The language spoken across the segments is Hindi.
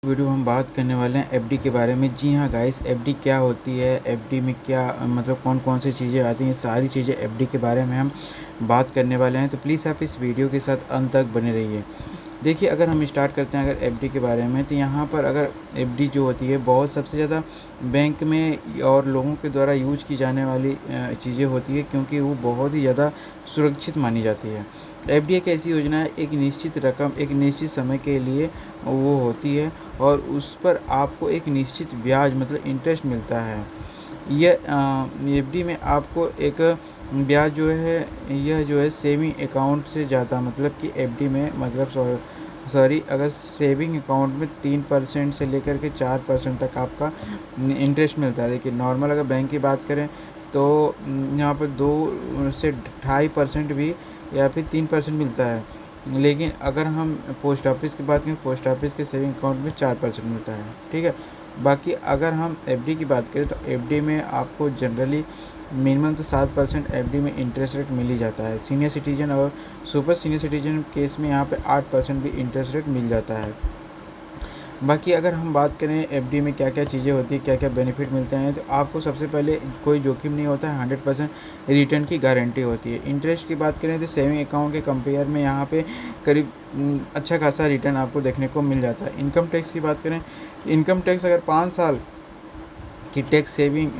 वीडियो हम बात करने वाले हैं एफडी के बारे में। जी हाँ गाइस, एफडी क्या होती है, एफडी में क्या मतलब कौन कौन सी चीज़ें आती हैं, सारी चीज़ें एफडी के बारे में हम बात करने वाले हैं। तो प्लीज़ आप इस वीडियो के साथ अंत तक बने रहिए। देखिए, अगर हम स्टार्ट करते हैं अगर एफडी के बारे में, तो यहाँ पर अगर एफडी जो होती है बहुत सबसे ज़्यादा बैंक में और लोगों के द्वारा यूज की जाने वाली चीज़ें होती है, क्योंकि वो बहुत ही ज़्यादा सुरक्षित मानी जाती है। एफडी एक ऐसी योजना है, एक निश्चित रकम एक निश्चित समय के लिए वो होती है और उस पर आपको एक निश्चित ब्याज मतलब इंटरेस्ट मिलता है। यह एफडी में आपको एक ब्याज जो है, यह जो है सेविंग अकाउंट से ज़्यादा, मतलब कि एफडी में मतलब सॉरी अगर सेविंग अकाउंट में 3% से लेकर के 4% तक आपका इंटरेस्ट मिलता है। देखिए, नॉर्मल अगर बैंक की बात करें तो यहाँ पर 2 से 2.5% भी या फिर 3% मिलता है। लेकिन अगर हम पोस्ट ऑफिस की बात करें, पोस्ट ऑफिस के सेविंग अकाउंट में 4% मिलता है। ठीक है। बाकी अगर हम एफडी की बात करें तो एफडी में आपको जनरली मिनिमम तो 7% एफडी में इंटरेस्ट रेट मिल ही जाता है। सीनियर सिटीजन और सुपर सीनियर सिटीजन केस में यहाँ पे 8% भी इंटरेस्ट रेट मिल जाता है। बाकी अगर हम बात करें एफडी में क्या क्या चीज़ें होती है, क्या क्या बेनिफिट मिलते हैं, तो आपको सबसे पहले कोई जोखिम नहीं होता है, 100% रिटर्न की गारंटी होती है। इंटरेस्ट की बात करें तो सेविंग अकाउंट के कंपेयर में यहाँ पे करीब अच्छा खासा रिटर्न आपको देखने को मिल जाता है। इनकम टैक्स की बात करें, इनकम टैक्स अगर 5 साल की टैक्स सेविंग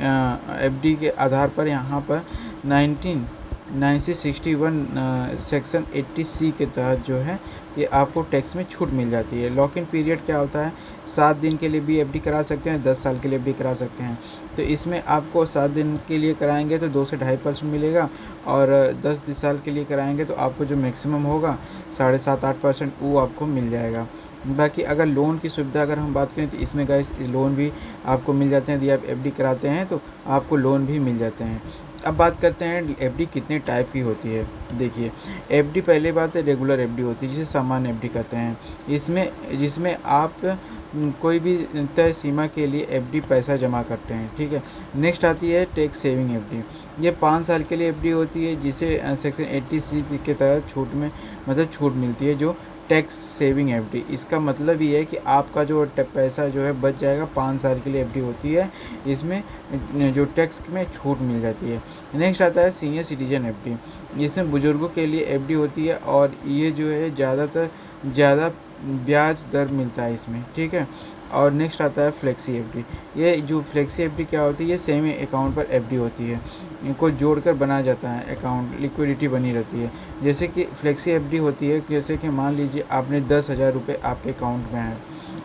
एफडी के आधार पर यहाँ पर 1961 सेक्शन 80C के तहत जो है ये आपको टैक्स में छूट मिल जाती है। लॉक इन पीरियड क्या होता है, 7 दिन के लिए भी एफडी करा सकते हैं, 10 साल के लिए भी करा सकते हैं। तो इसमें आपको 7 दिन के लिए कराएंगे तो 2 से 2.5% मिलेगा और 10 साल के लिए कराएंगे तो आपको जो मैक्सिमम होगा 7.5-8% वो आपको मिल जाएगा। बाकी अगर लोन की सुविधा अगर हम बात करें तो इसमें गाइस लोन भी आपको मिल जाते हैं। यदि आप एफडी कराते हैं तो आपको लोन भी मिल जाते हैं। अब बात करते हैं एफडी कितने टाइप की होती है। देखिए, एफडी पहले बात है रेगुलर एफडी होती है, जिसे सामान्य एफडी कहते हैं। जिसमें आप कोई भी तय सीमा के लिए एफडी पैसा जमा करते हैं। ठीक है। नेक्स्ट आती है टैक्स सेविंग एफडी। ये 5 साल के लिए एफडी होती है, जिसे सेक्शन 80C के तहत छूट में मतलब छूट मिलती है, जो टैक्स सेविंग एफडी। इसका मतलब ये है कि आपका जो पैसा जो है बच जाएगा। 5 साल के लिए एफडी होती है, इसमें जो टैक्स में छूट मिल जाती है। नेक्स्ट आता है सीनियर सिटीजन एफडी। इसमें बुजुर्गों के लिए एफडी होती है और ये जो है ज़्यादा ब्याज दर मिलता है इसमें। ठीक है। और नेक्स्ट आता है फ्लेक्सी एफडी। ये जो फ्लेक्सी एफडी क्या होती है, ये सेम अकाउंट पर एफडी होती है, इनको जोड़कर बनाया जाता है अकाउंट, लिक्विडिटी बनी रहती है। जैसे कि फ्लेक्सी एफडी होती है, जैसे कि मान लीजिए आपने 10,000 रुपये आपके अकाउंट में है,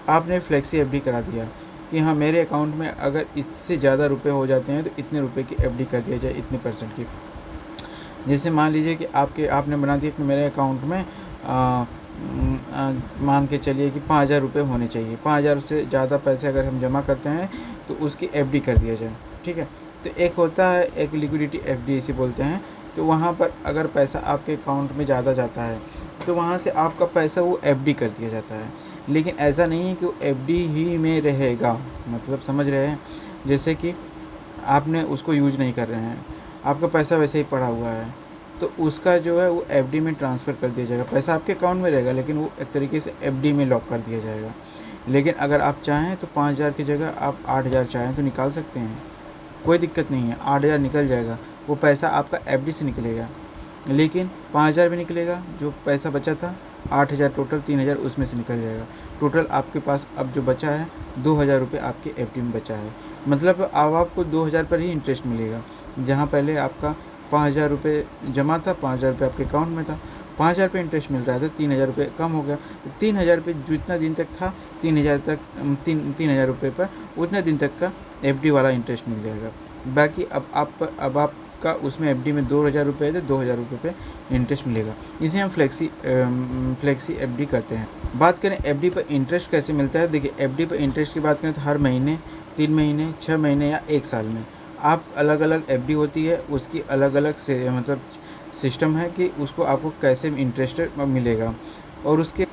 आपने फ्लेक्सी एफडी करा दिया कि हाँ मेरे अकाउंट में अगर इससे ज़्यादा रुपये हो जाते हैं तो इतने रुपये की एफडी कर दिया जाए, इतने % की। जैसे मान लीजिए कि आपने बना दिया कि मेरे अकाउंट में मान के चलिए कि 5,000 रुपये होने चाहिए। 5,000 से ज़्यादा पैसे अगर हम जमा करते हैं तो उसकी एफडी कर दिया जाए। ठीक है। तो एक होता है एक लिक्विडिटी एफडी इसे बोलते हैं। तो वहाँ पर अगर पैसा आपके अकाउंट में ज़्यादा जाता है तो वहाँ से आपका पैसा वो एफडी कर दिया जाता है। लेकिन ऐसा नहीं है कि वो एफडी ही में रहेगा, मतलब समझ रहे हैं। जैसे कि आपने उसको यूज नहीं कर रहे हैं, आपका पैसा वैसे ही पड़ा हुआ है, तो उसका जो है वो एफडी में ट्रांसफ़र कर दिया जाएगा। पैसा आपके अकाउंट में रहेगा लेकिन वो एक तरीके से एफडी में लॉक कर दिया जाएगा। लेकिन अगर आप चाहें तो 5,000 की जगह आप 8,000 चाहें तो निकाल सकते हैं, कोई दिक्कत नहीं है। 8,000 निकल जाएगा, वो पैसा आपका एफडी से निकलेगा। लेकिन 5,000 भी निकलेगा, जो पैसा बचा था 8,000 टोटल 3,000 उसमें से निकल जाएगा। टोटल आपके पास अब जो बचा है 2,000 रुपये आपके एफडी में बचा है। मतलब अब आपको 2,000 पर ही इंटरेस्ट मिलेगा, जहाँ पहले आपका 5,000 रुपये जमा था, 5,000 रुपये आपके अकाउंट में था, 5,000 रुपये इंटरेस्ट मिल रहा था, 3,000 रुपये कम हो गया। तो 3,000 रुपये जितना दिन तक था, 3,000 रुपये पर उतने दिन तक का एफडी वाला इंटरेस्ट मिल जाएगा। बाकी अब आपका उसमें एफडी में 2,000 रुपये है तो 2,000 रुपये पे इंटरेस्ट मिलेगा। इसे हम फ्लेक्सी एफडी कहते हैं। बात करें एफडी पर इंटरेस्ट कैसे मिलता है। देखिए, एफडी पर इंटरेस्ट की बात करें तो हर महीने, 3 महीने, 6 महीने या 1 साल में आप अलग अलग एफडी होती है, उसकी अलग अलग से मतलब सिस्टम है कि उसको आपको कैसे इंटरेस्ट मिलेगा। और उसके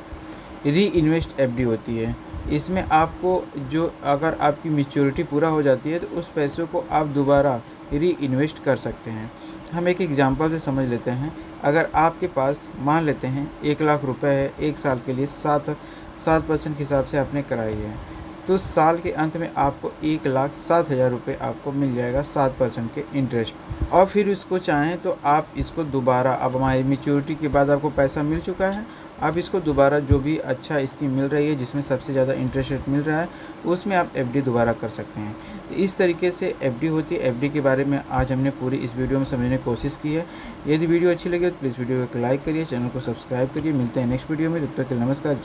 री इन्वेस्ट एफडी होती है। इसमें आपको जो अगर आपकी मैच्योरिटी पूरा हो जाती है तो उस पैसों को आप दोबारा री इन्वेस्ट कर सकते हैं। हम एक एग्जांपल से समझ लेते हैं। अगर आपके पास मान लेते हैं 1 लाख रुपए है, 1 साल के लिए 7% के हिसाब से आपने कराई है, तो साल के अंत में आपको 1,07,000 रुपये आपको मिल जाएगा 7% के इंटरेस्ट। और फिर इसको चाहें तो आप इसको दोबारा, अब हमारी मैच्योरिटी के बाद आपको पैसा मिल चुका है, आप इसको दोबारा जो भी अच्छा स्कीम मिल रही है जिसमें सबसे ज़्यादा इंटरेस्ट रेट मिल रहा है उसमें आप एफडी दोबारा कर सकते हैं। तो इस तरीके से एफडी होती है। एफडी के बारे में आज हमने पूरी इस वीडियो में समझने की कोशिश की है। यदि वीडियो अच्छी लगे तो प्लीज़ वीडियो को लाइक करिए, चैनल को सब्सक्राइब करिए। मिलते हैं नेक्स्ट वीडियो में, तब तक के लिए नमस्कार।